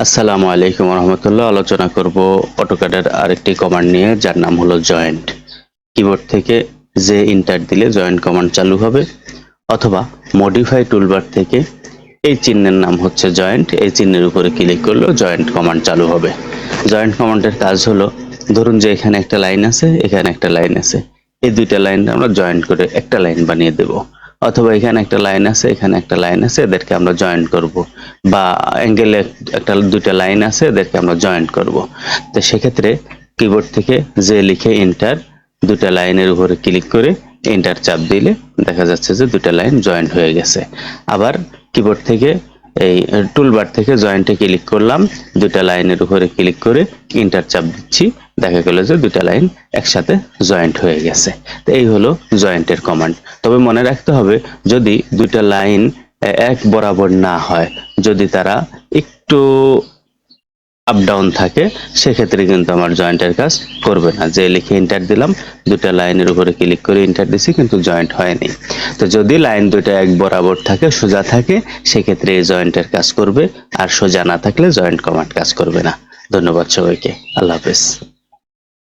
আসসালামু আলাইকুম রহমতুল্লাহ। আলোচনা করব অটোক্যাডের আরেকটি কমান্ড নিয়ে, যার নাম হলো জয়েন্ট। কিবোর্ড থেকে যে ইন্টার দিলে জয়েন্ট কমান্ড চালু হবে, অথবা মডিফাই টুলবার থেকে এই চিহ্নের নাম হচ্ছে জয়েন্ট, এই চিহ্নের উপরে ক্লিক করলেও জয়েন্ট কমান্ড চালু হবে। জয়েন্ট কমান্ডের কাজ হলো, ধরুন যে এখানে একটা লাইন আছে, এখানে একটা লাইন আছে, এই দুইটা লাইন আমরা জয়েন্ট করে একটা লাইন বানিয়ে দেব। অথবা এখানে একটা লাইন আছে, এখানে একটা লাইন আছে, এদেরকে আমরা জয়েন্ট করব। বা অ্যাঙ্গেলে একটা দুইটা লাইন আছে, এদেরকে আমরা জয়েন্ট করব। তো সেক্ষেত্রে কিবোর্ড থেকে যে লিখে এন্টার, দুটা লাইনের উপরে ক্লিক করে এন্টার চাপ দিলে দেখা যাচ্ছে যে দুটা লাইন জয়েন্ট হয়ে গেছে। আবার কিবোর্ড থেকে এই টুলবার থেকে জয়েন্টে ক্লিক করলাম, দুটা লাইনের উপরে ক্লিক করে এন্টার চাপ দিচ্ছি, দেখা গেল যে দুটা লাইন একসাথে জয়েন্ট হয়ে গেছে। তো এই হলো জয়েন্টের কমান্ড। তবে মনে রাখতে হবে, যদি দুইটা লাইন এক বরাবর না হয়, যদি তারা একটু আপ ডাউন থাকে, সেক্ষেত্রে কিন্তু আমার জয়েন্টের কাজ করবে না। যে লিখে এন্টার দিলাম, দুটা লাইনের উপরে ক্লিক করে এন্টার দিছি, কিন্তু জয়েন্ট হয়নি। তো যদি লাইন দুটা এক বরাবর থাকে, সোজা থাকে, সেক্ষেত্রে এই জয়েন্টের কাজ করবে। আর সোজা না থাকলে জয়েন্ট কমান্ড কাজ করবে না। ধন্যবাদ সবাইকে। আল্লাহ হাফেজ।